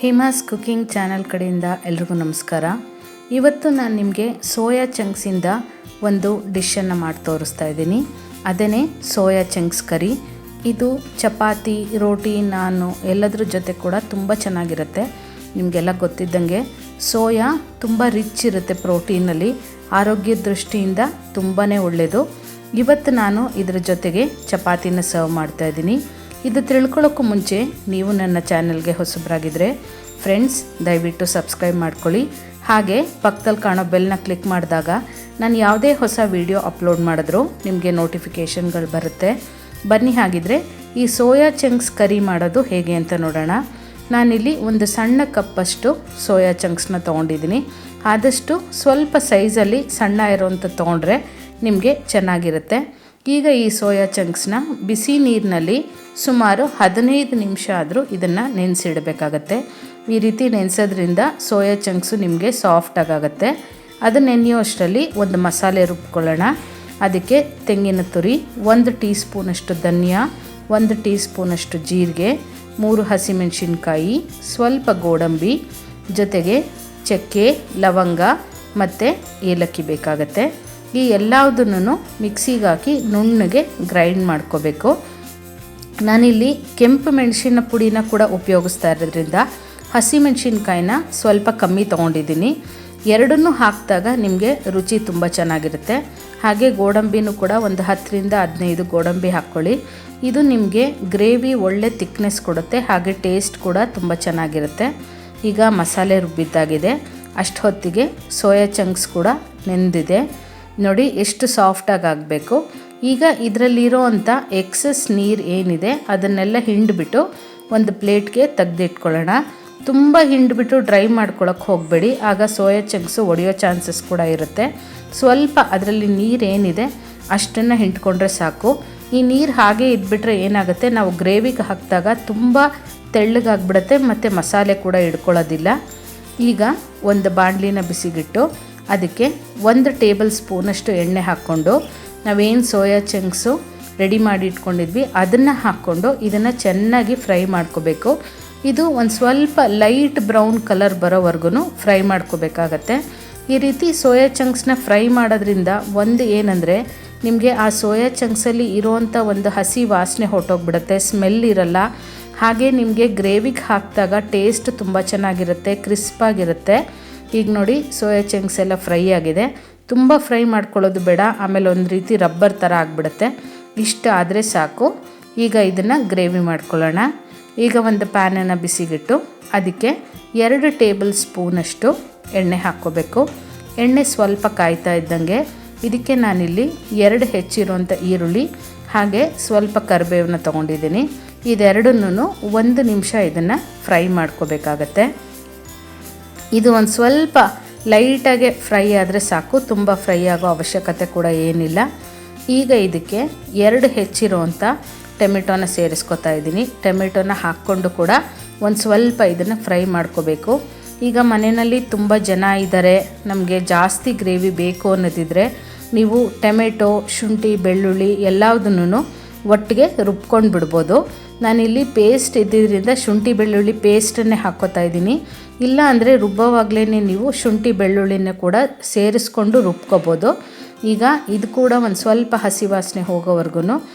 Hema's cooking channel ಕಡೆಯಿಂದ ಎಲ್ರಿಗೂ ನಮಸ್ಕಾರ. ಇವತ್ತು ನಾನು ನಿಮಗೆ ಸೋಯಾ ಚಂಕ್ಸಿಂದ ಒಂದು ಡಿಶನ್ನು ಮಾಡಿ ತೋರಿಸ್ತಾ ಇದ್ದೀನಿ. ಅದೇ ಸೋಯಾ ಚಂಕ್ಸ್ ಕರಿ. ಇದು ಚಪಾತಿ, ರೋಟಿ, ನಾನು ಎಲ್ಲದರ ಜೊತೆ ಕೂಡ ತುಂಬ ಚೆನ್ನಾಗಿರುತ್ತೆ. ನಿಮಗೆಲ್ಲ ಗೊತ್ತಿದ್ದಂಗೆ ಸೋಯಾ ತುಂಬ ರಿಚ್ ಇರುತ್ತೆ ಪ್ರೋಟೀನಲ್ಲಿ, ಆರೋಗ್ಯದ ದೃಷ್ಟಿಯಿಂದ ತುಂಬಾ ಒಳ್ಳೆಯದು. ಇವತ್ತು ನಾನು ಇದರ ಜೊತೆಗೆ ಚಪಾತಿನ ಸರ್ವ್ ಮಾಡ್ತಾಯಿದ್ದೀನಿ. ಇದು ತಿಳ್ಕೊಳ್ಳೋಕ್ಕೂ ಮುಂಚೆ ನೀವು ನನ್ನ ಚಾನಲ್ಗೆ ಹೊಸಬರಾಗಿದ್ದರೆ ಫ್ರೆಂಡ್ಸ್ ದಯವಿಟ್ಟು ಸಬ್ಸ್ಕ್ರೈಬ್ ಮಾಡ್ಕೊಳ್ಳಿ. ಹಾಗೆ ಪಕ್ಕದಲ್ಲಿ ಕಾಣೋ ಬೆಲ್ನ ಕ್ಲಿಕ್ ಮಾಡಿದಾಗ ನಾನು ಯಾವುದೇ ಹೊಸ ವಿಡಿಯೋ ಅಪ್ಲೋಡ್ ಮಾಡಿದ್ರೂ ನಿಮಗೆ ನೋಟಿಫಿಕೇಷನ್ಗಳು ಬರುತ್ತೆ. ಬನ್ನಿ ಹಾಗಿದ್ರೆ ಈ ಸೋಯಾ ಚಂಕ್ಸ್ ಕರಿ ಮಾಡೋದು ಹೇಗೆ ಅಂತ ನೋಡೋಣ. ನಾನಿಲ್ಲಿ ಒಂದು ಸಣ್ಣ ಕಪ್ಪಷ್ಟು ಸೋಯಾ ಚಂಕ್ಸ್ನ ತೊಗೊಂಡಿದ್ದೀನಿ. ಆದಷ್ಟು ಸ್ವಲ್ಪ ಸೈಜಲ್ಲಿ ಸಣ್ಣ ಇರೋವಂಥ ತೊಗೊಂಡ್ರೆ ನಿಮಗೆ ಚೆನ್ನಾಗಿರುತ್ತೆ. ಈಗ ಈ ಸೋಯಾ ಚಂಕ್ಸ್ನ ಬಿಸಿ ನೀರಿನಲ್ಲಿ ಸುಮಾರು 15 ನಿಮಿಷ ಆದರೂ ಇದನ್ನು ನೆನೆಸಿಡಬೇಕಾಗತ್ತೆ. ಈ ರೀತಿ ನೆನೆಸೋದ್ರಿಂದ ಸೋಯಾ ಚಂಕ್ಸು ನಿಮಗೆ ಸಾಫ್ಟಾಗುತ್ತೆ. ಅದು ನೆನೆಯೋ ಅಷ್ಟರಲ್ಲಿ ಒಂದು ಮಸಾಲೆ ರುಬ್ಕೊಳ್ಳೋಣ. ಅದಕ್ಕೆ ತೆಂಗಿನ ತುರಿ, 1 ಟೀ ಸ್ಪೂನಷ್ಟು ಧನಿಯಾ, 1 ಟೀ ಸ್ಪೂನಷ್ಟು ಜೀರಿಗೆ, 3 ಹಸಿಮೆಣಸಿನ್ಕಾಯಿ, ಸ್ವಲ್ಪ ಗೋಡಂಬಿ, ಜೊತೆಗೆ ಚಕ್ಕೆ, ಲವಂಗ ಮತ್ತು ಏಲಕ್ಕಿ ಬೇಕಾಗತ್ತೆ. ಈ ಎಲ್ಲದನ್ನು ಮಿಕ್ಸಿಗೆ ಹಾಕಿ ನುಣ್ಣಗೆ ಗ್ರೈಂಡ್ ಮಾಡ್ಕೋಬೇಕು. ನಾನಿಲ್ಲಿ ಕೆಂಪು ಮೆಣಸಿನ ಪುಡಿನ ಕೂಡ ಉಪಯೋಗಿಸ್ತಾ ಇರೋದ್ರಿಂದ ಹಸಿಮೆಣಸಿನ್ಕಾಯಿನ ಸ್ವಲ್ಪ ಕಮ್ಮಿ ತೊಗೊಂಡಿದ್ದೀನಿ. ಎರಡನ್ನೂ ಹಾಕಿದಾಗ ನಿಮಗೆ ರುಚಿ ತುಂಬ ಚೆನ್ನಾಗಿರುತ್ತೆ. ಹಾಗೆ ಗೋಡಂಬಿನೂ ಕೂಡ ಒಂದು 10ರಿಂದ 15 ಗೋಡಂಬಿ ಹಾಕ್ಕೊಳ್ಳಿ. ಇದು ನಿಮಗೆ ಗ್ರೇವಿ ಒಳ್ಳೆ ತಿಕ್ನೆಸ್ ಕೊಡುತ್ತೆ, ಹಾಗೆ ಟೇಸ್ಟ್ ಕೂಡ ತುಂಬ ಚೆನ್ನಾಗಿರುತ್ತೆ. ಈಗ ಮಸಾಲೆ ರುಬ್ಬಿದ್ದಾಗಿದೆ. ಅಷ್ಟು ಹೊತ್ತಿಗೆ ಸೋಯಾ ಚಂಕ್ಸ್ ಕೂಡ ನೆಂದಿದೆ. ನೋಡಿ ಎಷ್ಟು ಸಾಫ್ಟಾಗಿ ಆಗಬೇಕು. ಈಗ ಇದರಲ್ಲಿರೋ ಅಂಥ ಎಕ್ಸಸ್ ನೀರು ಏನಿದೆ ಅದನ್ನೆಲ್ಲ ಹಿಂಡಿಬಿಟ್ಟು ಒಂದು ಪ್ಲೇಟ್ಗೆ ತೆಗೆದಿಟ್ಕೊಳ್ಳೋಣ. ತುಂಬ ಹಿಂಡಿಬಿಟ್ಟು ಡ್ರೈ ಮಾಡ್ಕೊಳ್ಳೋಕೆ ಹೋಗಬೇಡಿ, ಆಗ ಸೋಯಾ ಚಂಕ್ಸು ಒಡೆಯೋ ಚಾನ್ಸಸ್ ಕೂಡ ಇರುತ್ತೆ. ಸ್ವಲ್ಪ ಅದರಲ್ಲಿ ನೀರೇನಿದೆ ಅಷ್ಟನ್ನು ಹಿಂಡ್ಕೊಂಡ್ರೆ ಸಾಕು. ಈ ನೀರು ಹಾಗೆ ಇದ್ಬಿಟ್ರೆ ಏನಾಗುತ್ತೆ, ನಾವು ಗ್ರೇವಿಗೆ ಹಾಕಿದಾಗ ತುಂಬ ತೆಳ್ಳಗಾಗ್ಬಿಡುತ್ತೆ ಮತ್ತು ಮಸಾಲೆ ಕೂಡ ಹಿಡ್ಕೊಳ್ಳೋದಿಲ್ಲ. ಈಗ ಒಂದು ಬಾಣಲಿನ ಬಿಸಿಗಿಟ್ಟು ಅದಕ್ಕೆ 1 ಟೇಬಲ್ ಸ್ಪೂನಷ್ಟು ಎಣ್ಣೆ ಹಾಕ್ಕೊಂಡು ನಾವೇನು ಸೋಯಾ ಚಂಕ್ಸು ರೆಡಿ ಮಾಡಿ ಇಟ್ಕೊಂಡಿದ್ವಿ ಅದನ್ನು ಹಾಕ್ಕೊಂಡು ಇದನ್ನು ಚೆನ್ನಾಗಿ ಫ್ರೈ ಮಾಡ್ಕೋಬೇಕು. ಇದು ಒಂದು ಸ್ವಲ್ಪ ಲೈಟ್ ಬ್ರೌನ್ ಕಲರ್ ಬರೋವರೆಗೂ ಫ್ರೈ ಮಾಡ್ಕೋಬೇಕಾಗತ್ತೆ. ಈ ರೀತಿ ಸೋಯಾ ಚಂಕ್ಸ್ನ ಫ್ರೈ ಮಾಡೋದ್ರಿಂದ ಒಂದು ಏನಂದರೆ ನಿಮಗೆ ಆ ಸೋಯಾ ಚಂಕ್ಸಲ್ಲಿ ಇರೋವಂಥ ಒಂದು ಹಸಿ ವಾಸನೆ ಹೊರಟೋಗ್ಬಿಡುತ್ತೆ, ಸ್ಮೆಲ್ ಇರಲ್ಲ. ಹಾಗೆ ನಿಮಗೆ ಗ್ರೇವಿಗೆ ಹಾಕಿದಾಗ ಟೇಸ್ಟ್ ತುಂಬ ಚೆನ್ನಾಗಿರುತ್ತೆ, ಕ್ರಿಸ್ಪಾಗಿರುತ್ತೆ. ಈಗ ನೋಡಿ ಸೋಯಾ ಚಂಕ್ಸ್ ಎಲ್ಲ ಫ್ರೈ ಆಗಿದೆ. ತುಂಬ ಫ್ರೈ ಮಾಡ್ಕೊಳ್ಳೋದು ಬೇಡ, ಆಮೇಲೆ ಒಂದು ರೀತಿ ರಬ್ಬರ್ ಥರ ಆಗಿಬಿಡುತ್ತೆ. ಇಷ್ಟ ಆದರೆ ಸಾಕು. ಈಗ ಇದನ್ನು ಗ್ರೇವಿ ಮಾಡ್ಕೊಳ್ಳೋಣ. ಈಗ ಒಂದು ಪ್ಯಾನನ್ನು ಬಿಸಿಗಿಟ್ಟು ಅದಕ್ಕೆ 2 ಟೇಬಲ್ ಸ್ಪೂನಷ್ಟು ಎಣ್ಣೆ ಹಾಕ್ಕೋಬೇಕು. ಎಣ್ಣೆ ಸ್ವಲ್ಪ ಕಾಯ್ತಾ ಇದ್ದಂಗೆ ಇದಕ್ಕೆ ನಾನಿಲ್ಲಿ 2 ಹೆಚ್ಚಿರುವಂಥ ಈರುಳ್ಳಿ ಹಾಗೆ ಸ್ವಲ್ಪ ಕರಿಬೇವನ್ನ ತೊಗೊಂಡಿದ್ದೀನಿ. ಇದೆರಡನ್ನೂ 1 ನಿಮಿಷ ಇದನ್ನು ಫ್ರೈ ಮಾಡ್ಕೋಬೇಕಾಗತ್ತೆ. ಇದು ಒಂದು ಸ್ವಲ್ಪ ಲೈಟಾಗೆ ಫ್ರೈ ಆದರೆ ಸಾಕು, ತುಂಬ ಫ್ರೈ ಆಗೋ ಅವಶ್ಯಕತೆ ಕೂಡ ಏನಿಲ್ಲ. ಈಗ ಇದಕ್ಕೆ 2 ಹೆಚ್ಚಿರುವಂಥ ಟೊಮೆಟೊನ ಸೇರಿಸ್ಕೊತಾ ಇದ್ದೀನಿ. ಟೊಮೆಟೊನ ಹಾಕ್ಕೊಂಡು ಕೂಡ ಒಂದು ಸ್ವಲ್ಪ ಇದನ್ನು ಫ್ರೈ ಮಾಡ್ಕೋಬೇಕು. ಈಗ ಮನೆಯಲ್ಲಿ ತುಂಬ ಜನ ಇದ್ದಾರೆ, ನಮಗೆ ಜಾಸ್ತಿ ಗ್ರೇವಿ ಬೇಕು ಅನ್ನೋದಿದ್ರೆ ನೀವು ಟೊಮೆಟೊ, ಶುಂಠಿ, ಬೆಳ್ಳುಳ್ಳಿ ಎಲ್ಲದನ್ನೂ ಒಟ್ಟಿಗೆ ರುಬ್ಕೊಂಡು ಬಿಡ್ಬೋದು. ನಾನಿಲ್ಲಿ ಪೇಸ್ಟ್ ಇದ್ದಿದ್ದರಿಂದ ಶುಂಠಿ ಬೆಳ್ಳುಳ್ಳಿ ಪೇಸ್ಟನ್ನೇ ಹಾಕ್ಕೋತಾ ಇದ್ದೀನಿ. ಇಲ್ಲ ಅಂದರೆ ರುಬ್ಬೋವಾಗಲೇ ನೀವು ಶುಂಠಿ ಬೆಳ್ಳುಳ್ಳಿನ ಕೂಡ ಸೇರಿಸ್ಕೊಂಡು ರುಬ್ಕೋಬೋದು. ಈಗ ಇದು ಕೂಡ ಒಂದು ಸ್ವಲ್ಪ ಹಸಿ ವಾಸನೆ ಹೋಗೋವರೆಗೂ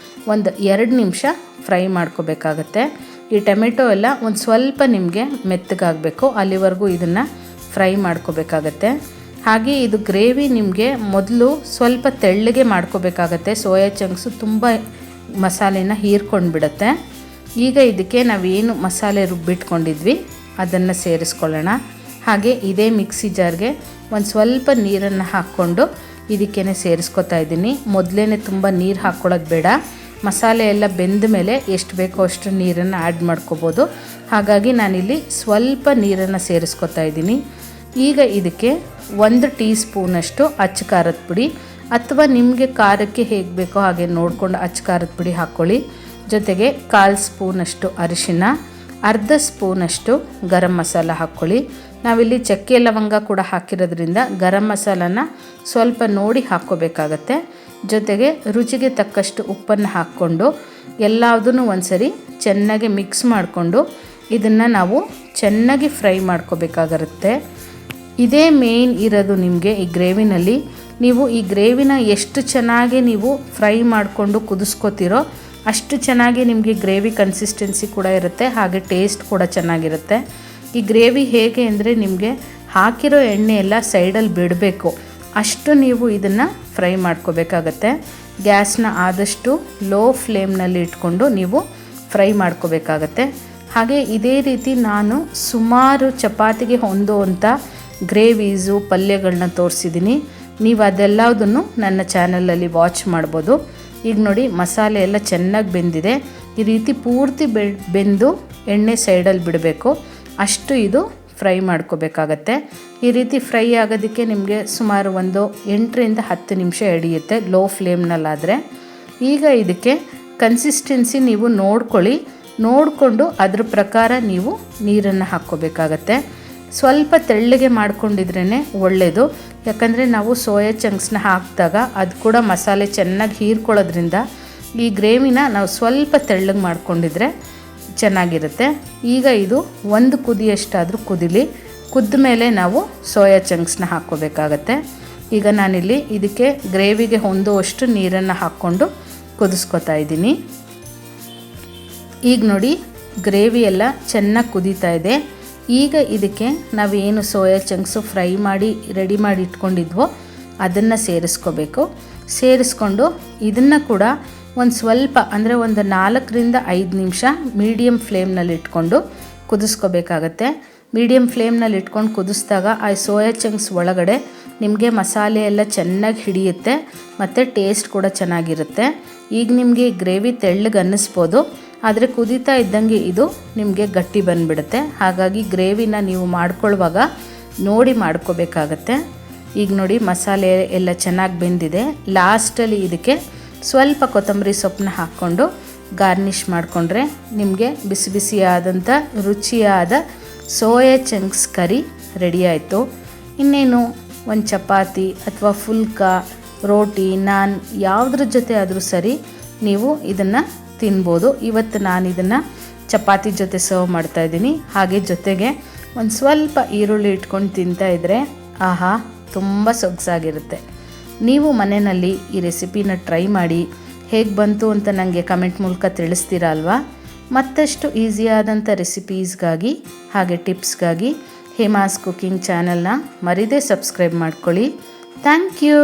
ಒಂದು 2 ನಿಮಿಷ ಫ್ರೈ ಮಾಡ್ಕೋಬೇಕಾಗತ್ತೆ. ಈ ಟೊಮೆಟೊ ಎಲ್ಲ ಒಂದು ಸ್ವಲ್ಪ ನಿಮಗೆ ಮೆತ್ತಗಾಗಬೇಕು, ಅಲ್ಲಿವರೆಗೂ ಇದನ್ನು ಫ್ರೈ ಮಾಡ್ಕೋಬೇಕಾಗತ್ತೆ. ಹಾಗೆ ಇದು ಗ್ರೇವಿ ನಿಮಗೆ ಮೊದಲು ಸ್ವಲ್ಪ ತೆಳ್ಳಗೆ ಮಾಡ್ಕೋಬೇಕಾಗತ್ತೆ. ಸೋಯಾ ಚಂಕ್ಸು ತುಂಬ ಮಸಾಲೆನ ಹೀರ್ಕೊಂಡು ಬಿಡುತ್ತೆ. ಈಗ ಇದಕ್ಕೆ ನಾವೇನು ಮಸಾಲೆ ರುಬ್ಬಿಟ್ಕೊಂಡಿದ್ವಿ ಅದನ್ನು ಸೇರಿಸ್ಕೊಳ್ಳೋಣ. ಹಾಗೆ ಇದೇ ಮಿಕ್ಸಿ ಜಾರ್ಗೆ ಒಂದು ಸ್ವಲ್ಪ ನೀರನ್ನು ಹಾಕ್ಕೊಂಡು ಇದಕ್ಕೇ ಸೇರಿಸ್ಕೊತಾ ಇದ್ದೀನಿ. ಮೊದಲೇ ತುಂಬ ನೀರು ಹಾಕ್ಕೊಳ್ಳೋದು ಬೇಡ, ಮಸಾಲೆ ಎಲ್ಲ ಬೆಂದ ಮೇಲೆ ಎಷ್ಟು ಬೇಕೋ ಅಷ್ಟು ನೀರನ್ನು ಆ್ಯಡ್ ಮಾಡ್ಕೋಬೋದು. ಹಾಗಾಗಿ ನಾನಿಲ್ಲಿ ಸ್ವಲ್ಪ ನೀರನ್ನು ಸೇರಿಸ್ಕೊತಾ ಇದ್ದೀನಿ. ಈಗ ಇದಕ್ಕೆ 1 ಟೀ ಸ್ಪೂನಷ್ಟು ಅಚ್ಚ ಖಾರದ ಪುಡಿ, ಅಥವಾ ನಿಮಗೆ ಖಾರಕ್ಕೆ ಹೇಗೆ ಬೇಕೋ ಹಾಗೆ ನೋಡಿಕೊಂಡು ಅಚ್ಚ ಖಾರದ ಪುಡಿ ಹಾಕ್ಕೊಳ್ಳಿ. ಜೊತೆಗೆ 1/4 ಸ್ಪೂನಷ್ಟು ಅರಿಶಿನ, ಅರ್ಧ ಸ್ಪೂನಷ್ಟು ಗರಂ ಮಸಾಲ ಹಾಕ್ಕೊಳ್ಳಿ. ನಾವಿಲ್ಲಿ ಚಕ್ಕೆ ಲವಂಗ ಕೂಡ ಹಾಕಿರೋದ್ರಿಂದ ಗರಂ ಮಸಾಲನ ಸ್ವಲ್ಪ ನೋಡಿ ಹಾಕ್ಕೋಬೇಕಾಗತ್ತೆ. ಜೊತೆಗೆ ರುಚಿಗೆ ತಕ್ಕಷ್ಟು ಉಪ್ಪನ್ನು ಹಾಕ್ಕೊಂಡು ಎಲ್ಲದನ್ನು ಒಂದ್ಸರಿ ಚೆನ್ನಾಗಿ ಮಿಕ್ಸ್ ಮಾಡಿಕೊಂಡು ಇದನ್ನು ನಾವು ಚೆನ್ನಾಗಿ ಫ್ರೈ ಮಾಡ್ಕೋಬೇಕಾಗಿರುತ್ತೆ. ಇದೇ ಮೇನ್ ಇರೋದು ನಿಮಗೆ ಈ ಗ್ರೇವಿನಲ್ಲಿ. ನೀವು ಈ ಗ್ರೇವಿನ ಎಷ್ಟು ಚೆನ್ನಾಗಿ ನೀವು ಫ್ರೈ ಮಾಡಿಕೊಂಡು ಕುದಿಸ್ಕೋತಿರೋ ಅಷ್ಟು ಚೆನ್ನಾಗಿ ನಿಮಗೆ ಗ್ರೇವಿ ಕನ್ಸಿಸ್ಟೆನ್ಸಿ ಕೂಡ ಇರುತ್ತೆ, ಹಾಗೆ ಟೇಸ್ಟ್ ಕೂಡ ಚೆನ್ನಾಗಿರುತ್ತೆ. ಈ ಗ್ರೇವಿ ಹೇಗೆ ಅಂದರೆ ನಿಮಗೆ ಹಾಕಿರೋ ಎಣ್ಣೆ ಎಲ್ಲ ಸೈಡಲ್ಲಿ ಬಿಡಬೇಕು, ಅಷ್ಟು ನೀವು ಇದನ್ನು ಫ್ರೈ ಮಾಡ್ಕೋಬೇಕಾಗತ್ತೆ. ಗ್ಯಾಸ್ನ ಆದಷ್ಟು ಲೋ ಫ್ಲೇಮ್ನಲ್ಲಿ ಇಟ್ಕೊಂಡು ನೀವು ಫ್ರೈ ಮಾಡ್ಕೋಬೇಕಾಗತ್ತೆ. ಹಾಗೆ ಇದೇ ರೀತಿ ನಾನು ಸುಮಾರು ಚಪಾತಿಗೆ ಹೊಂದುವಂಥ ಗ್ರೇವೀಸು ಪಲ್ಯಗಳನ್ನ ತೋರಿಸಿದ್ದೀನಿ. ನೀವು ಅದೆಲ್ಲದನ್ನು ನನ್ನ ಚಾನಲಲ್ಲಿ ವಾಚ್ ಮಾಡ್ಬೋದು. ಈಗ ನೋಡಿ ಮಸಾಲೆ ಎಲ್ಲ ಚೆನ್ನಾಗಿ ಬೆಂದಿದೆ. ಈ ರೀತಿ ಪೂರ್ತಿ ಬೆಂದು ಎಣ್ಣೆ ಸೈಡಲ್ಲಿ ಬಿಡಬೇಕು, ಅಷ್ಟು ಇದು ಫ್ರೈ ಮಾಡ್ಕೋಬೇಕಾಗತ್ತೆ. ಈ ರೀತಿ ಫ್ರೈ ಆಗೋದಕ್ಕೆ ನಿಮಗೆ ಸುಮಾರು ಒಂದು 8ರಿಂದ 10 ನಿಮಿಷ ಹಿಡಿಯುತ್ತೆ ಲೋ ಫ್ಲೇಮ್ನಲ್ಲಾದರೆ. ಈಗ ಇದಕ್ಕೆ ಕನ್ಸಿಸ್ಟೆನ್ಸಿ ನೀವು ನೋಡಿಕೊಂಡು ಅದ್ರ ಪ್ರಕಾರ ನೀವು ನೀರನ್ನು ಹಾಕ್ಕೋಬೇಕಾಗತ್ತೆ. ಸ್ವಲ್ಪ ತೆಳ್ಳಗೆ ಮಾಡ್ಕೊಂಡಿದ್ರೇ ಒಳ್ಳೆಯದು, ಯಾಕಂದರೆ ನಾವು ಸೋಯಾ ಚಂಕ್ಸ್ನ ಹಾಕಿದಾಗ ಅದು ಕೂಡ ಮಸಾಲೆ ಚೆನ್ನಾಗಿ ಹೀರ್ಕೊಳ್ಳೋದ್ರಿಂದ ಈ ಗ್ರೇವಿನ ನಾವು ಸ್ವಲ್ಪ ತೆಳ್ಳಗೆ ಮಾಡ್ಕೊಂಡಿದ್ರೆ ಚೆನ್ನಾಗಿರುತ್ತೆ. ಈಗ ಇದು ಒಂದು ಕುದಿಯಷ್ಟಾದರೂ ಕುದ್ದ ಮೇಲೆ ನಾವು ಸೋಯಾ ಚಂಕ್ಸ್ನ ಹಾಕ್ಕೋಬೇಕಾಗತ್ತೆ. ಈಗ ನಾನಿಲ್ಲಿ ಇದಕ್ಕೆ ಗ್ರೇವಿಗೆ ಹೊಂದುವಷ್ಟು ನೀರನ್ನು ಹಾಕ್ಕೊಂಡು ಕುದಿಸ್ಕೊತಾ ಇದ್ದೀನಿ. ಈಗ ನೋಡಿ ಗ್ರೇವಿ ಎಲ್ಲ ಚೆನ್ನಾಗಿ ಕುದೀತಾ ಇದೆ. ಈಗ ಇದಕ್ಕೆ ನಾವೇನು ಸೋಯಾ ಚಂಕ್ಸು ಫ್ರೈ ಮಾಡಿ ರೆಡಿ ಮಾಡಿ ಇಟ್ಕೊಂಡಿದ್ವೋ ಅದನ್ನು ಸೇರಿಸ್ಕೊಂಡು ಇದನ್ನು ಕೂಡ ಒಂದು ಸ್ವಲ್ಪ ಅಂದರೆ ಒಂದು 4ರಿಂದ 5 ನಿಮಿಷ ಮೀಡಿಯಮ್ ಫ್ಲೇಮ್ನಲ್ಲಿ ಇಟ್ಕೊಂಡು ಕುದಿಸ್ಕೋಬೇಕಾಗತ್ತೆ. ಮೀಡಿಯಮ್ ಫ್ಲೇಮ್ನಲ್ಲಿ ಇಟ್ಕೊಂಡು ಕುದಿಸಿದಾಗ ಆ ಸೋಯಾ ಚಂಕ್ಸ್ ಒಳಗಡೆ ನಿಮಗೆ ಮಸಾಲೆ ಎಲ್ಲ ಚೆನ್ನಾಗಿ ಹಿಡಿಯುತ್ತೆ ಮತ್ತು ಟೇಸ್ಟ್ ಕೂಡ ಚೆನ್ನಾಗಿರುತ್ತೆ. ಈಗ ನಿಮಗೆ ಗ್ರೇವಿ ತೆಳ್ಳಗೆ ಅನ್ನಿಸ್ಬೋದು, ಆದರೆ ಕುದೀತಾ ಇದ್ದಂಗೆ ಇದು ನಿಮಗೆ ಗಟ್ಟಿ ಬಂದುಬಿಡುತ್ತೆ. ಹಾಗಾಗಿ ಗ್ರೇವಿನ ನೀವು ಮಾಡ್ಕೊಳ್ಳುವಾಗ ನೋಡಿ ಮಾಡ್ಕೋಬೇಕಾಗತ್ತೆ. ಈಗ ನೋಡಿ ಮಸಾಲೆ ಎಲ್ಲ ಚೆನ್ನಾಗಿ ಬೆಂದಿದೆ. ಲಾಸ್ಟಲ್ಲಿ ಇದಕ್ಕೆ ಸ್ವಲ್ಪ ಕೊತ್ತಂಬರಿ ಸೊಪ್ಪನ್ನ ಹಾಕ್ಕೊಂಡು ಗಾರ್ನಿಷ್ ಮಾಡಿಕೊಂಡ್ರೆ ನಿಮಗೆ ಬಿಸಿ ಬಿಸಿಯಾದಂಥ ರುಚಿಯಾದ ಸೋಯಾ ಚಂಕ್ಸ್ ಕರಿ ರೆಡಿ ಆಯಿತು. ಇನ್ನೇನು ಒಂದು ಚಪಾತಿ ಅಥವಾ ಫುಲ್ಕಾ, ರೋಟಿ, ನಾನ್ ಯಾವುದ್ರ ಜೊತೆ ಆದರೂ ಸರಿ ನೀವು ಇದನ್ನು ತಿನ್ಬೋದು. ಇವತ್ತು ನಾನು ಇದನ್ನು ಚಪಾತಿ ಜೊತೆ ಸರ್ವ್ ಮಾಡ್ತಾಯಿದ್ದೀನಿ. ಹಾಗೆ ಜೊತೆಗೆ ಒಂದು ಸ್ವಲ್ಪ ಈರುಳ್ಳಿ ಇಟ್ಕೊಂಡು ತಿಂತಾಯಿದ್ರೆ ಆಹಾ ತುಂಬ ಸೊಗಸಾಗಿರುತ್ತೆ. ನೀವು ಮನೆಯಲ್ಲಿ ಈ ರೆಸಿಪಿನ ಟ್ರೈ ಮಾಡಿ ಹೇಗೆ ಬಂತು ಅಂತ ನನಗೆ ಕಮೆಂಟ್ ಮೂಲಕ ತಿಳಿಸ್ತೀರಾ ಅಲ್ವಾ. ಮತ್ತಷ್ಟು ಈಸಿಯಾದಂಥ ರೆಸಿಪೀಸ್ಗಾಗಿ ಹಾಗೆ ಟಿಪ್ಸ್ಗಾಗಿ ಹೇಮಾಸ್ ಕುಕಿಂಗ್ ಚಾನಲ್ನ ಮರೀದೇ ಸಬ್ಸ್ಕ್ರೈಬ್ ಮಾಡ್ಕೊಳ್ಳಿ. Thank you.